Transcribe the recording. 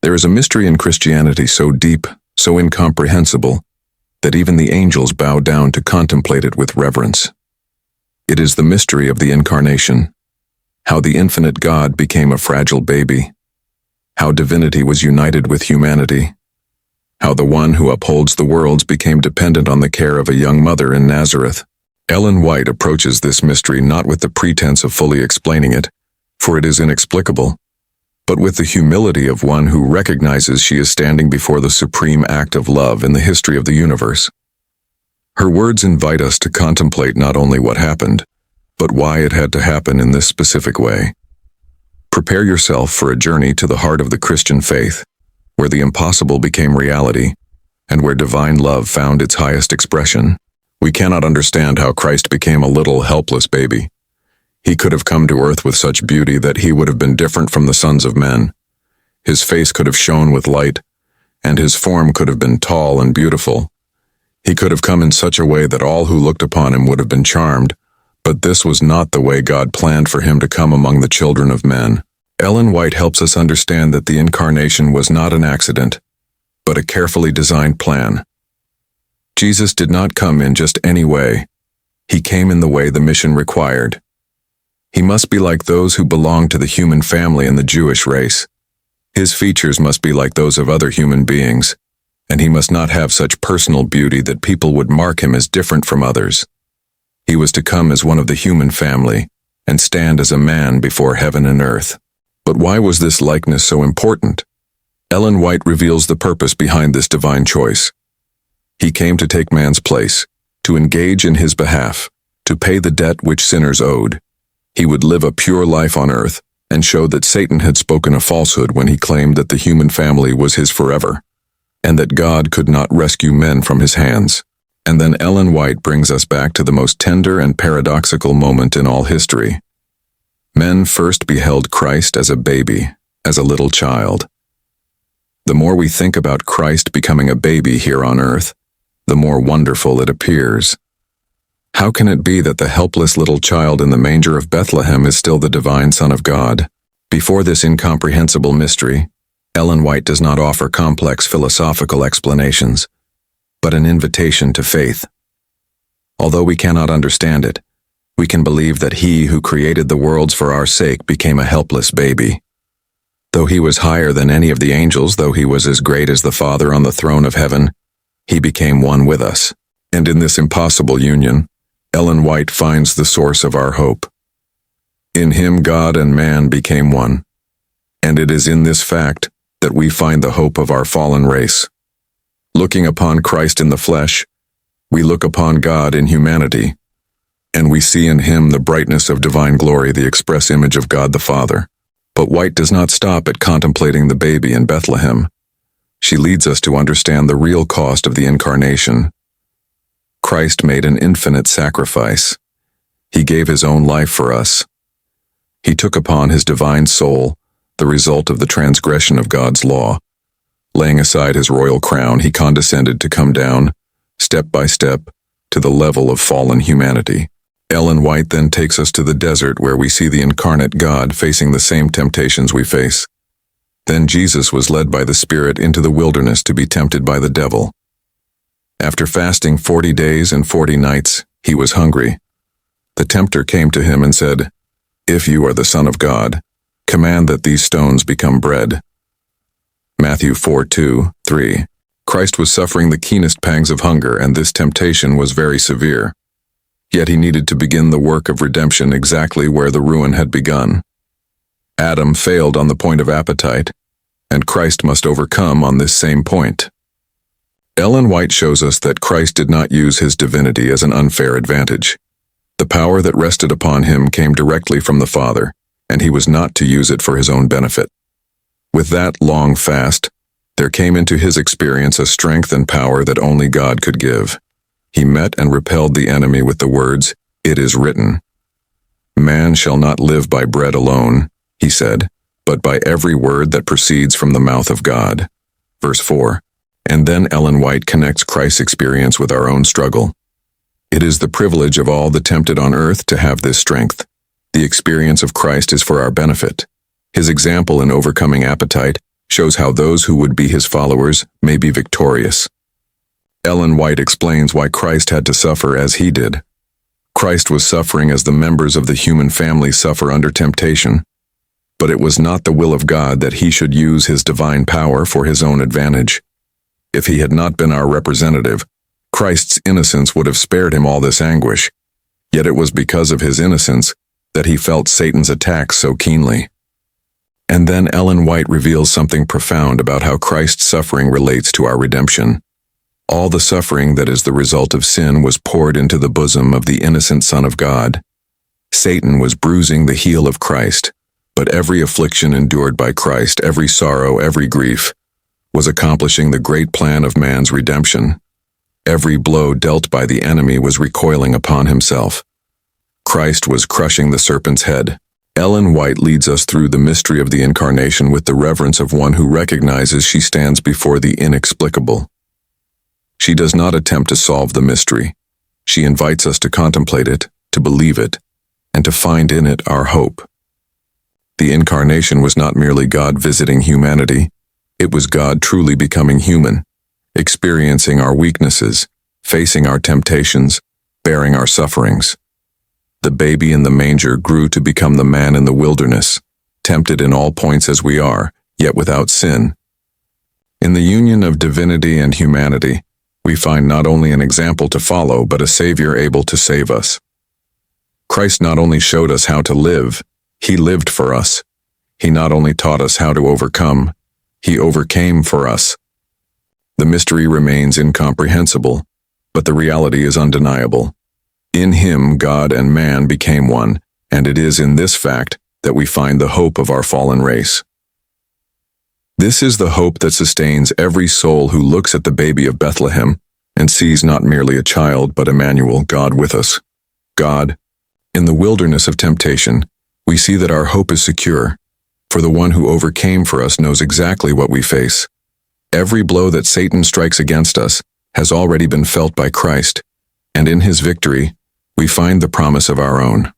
There is a mystery in Christianity so deep, so incomprehensible, that even the angels bow down to contemplate it with reverence. It is the mystery of the Incarnation, how the infinite God became a fragile baby, how divinity was united with humanity, how the one who upholds the worlds became dependent on the care of a young mother in Nazareth. Ellen White approaches this mystery not with the pretense of fully explaining it, for it is inexplicable, but with the humility of one who recognizes she is standing before the supreme act of love in the history of the universe. Her words invite us to contemplate not only what happened, but why it had to happen in this specific way. Prepare yourself for a journey to the heart of the Christian faith, where the impossible became reality, and where divine love found its highest expression. We cannot understand how Christ became a little, helpless baby. He could have come to earth with such beauty that he would have been different from the sons of men. His face could have shone with light, and his form could have been tall and beautiful. He could have come in such a way that all who looked upon him would have been charmed, but this was not the way God planned for him to come among the children of men. Ellen White helps us understand that the Incarnation was not an accident, but a carefully designed plan. Jesus did not come in just any way. He came in the way the mission required. He must be like those who belong to the human family in the Jewish race. His features must be like those of other human beings, and he must not have such personal beauty that people would mark him as different from others. He was to come as one of the human family, and stand as a man before heaven and earth. But why was this likeness so important? Ellen White reveals the purpose behind this divine choice. He came to take man's place, to engage in his behalf, to pay the debt which sinners owed. He would live a pure life on earth, and show that Satan had spoken a falsehood when he claimed that the human family was his forever, and that God could not rescue men from his hands. And then Ellen White brings us back to the most tender and paradoxical moment in all history. Men first beheld Christ as a baby, as a little child. The more we think about Christ becoming a baby here on earth, the more wonderful it appears. How can it be that the helpless little child in the manger of Bethlehem is still the divine Son of God? Before this incomprehensible mystery, Ellen White does not offer complex philosophical explanations, but an invitation to faith. Although we cannot understand it, we can believe that he who created the worlds for our sake became a helpless baby. Though he was higher than any of the angels, though he was as great as the Father on the throne of heaven, he became one with us. And in this impossible union, Ellen White finds the source of our hope. In him God and man became one, and it is in this fact that we find the hope of our fallen race. Looking upon Christ in the flesh, we look upon God in humanity, and we see in him the brightness of divine glory, the express image of God the Father. But White does not stop at contemplating the baby in Bethlehem. She leads us to understand the real cost of the Incarnation. Christ made an infinite sacrifice. He gave his own life for us. He took upon his divine soul the result of the transgression of God's law. Laying aside his royal crown, he condescended to come down, step by step, to the level of fallen humanity. Ellen White then takes us to the desert where we see the incarnate God facing the same temptations we face. Then Jesus was led by the Spirit into the wilderness to be tempted by the devil. After fasting 40 days and 40 nights, he was hungry. The tempter came to him and said, "If you are the Son of God, command that these stones become bread." Matthew 4:2-3. Christ was suffering the keenest pangs of hunger, and this temptation was very severe. Yet he needed to begin the work of redemption exactly where the ruin had begun. Adam failed on the point of appetite, and Christ must overcome on this same point. Ellen White shows us that Christ did not use his divinity as an unfair advantage. The power that rested upon him came directly from the Father, and he was not to use it for his own benefit. With that long fast, there came into his experience a strength and power that only God could give. He met and repelled the enemy with the words, "It is written." "Man shall not live by bread alone," he said, "but by every word that proceeds from the mouth of God." Verse 4. And then Ellen White connects Christ's experience with our own struggle. It is the privilege of all the tempted on earth to have this strength. The experience of Christ is for our benefit. His example in overcoming appetite, shows how those who would be his followers may be victorious. Ellen White explains why Christ had to suffer as he did. Christ was suffering as the members of the human family suffer under temptation, but it was not the will of God that he should use his divine power for his own advantage. If he had not been our representative, Christ's innocence would have spared him all this anguish, yet it was because of his innocence that he felt Satan's attacks so keenly. And then Ellen White reveals something profound about how Christ's suffering relates to our redemption. All the suffering that is the result of sin was poured into the bosom of the innocent Son of God. Satan was bruising the heel of Christ, but every affliction endured by Christ, every sorrow, every grief, was accomplishing the great plan of man's redemption. Every blow dealt by the enemy was recoiling upon himself. Christ was crushing the serpent's head. Ellen White leads us through the mystery of the Incarnation with the reverence of one who recognizes she stands before the inexplicable. She does not attempt to solve the mystery. She invites us to contemplate it, to believe it, and to find in it our hope. The Incarnation was not merely God visiting humanity. It was God truly becoming human, experiencing our weaknesses, facing our temptations, bearing our sufferings. The baby in the manger grew to become the man in the wilderness, tempted in all points as we are, yet without sin. In the union of divinity and humanity, we find not only an example to follow, but a Savior able to save us. Christ not only showed us how to live, he lived for us. He not only taught us how to overcome, he overcame for us. The mystery remains incomprehensible, but the reality is undeniable. In him, God and man became one, and it is in this fact that we find the hope of our fallen race. This is the hope that sustains every soul who looks at the baby of Bethlehem and sees not merely a child, but Emmanuel, God with us. God, in the wilderness of temptation, we see that our hope is secure, for the one who overcame for us knows exactly what we face. Every blow that Satan strikes against us has already been felt by Christ, and in his victory, we find the promise of our own.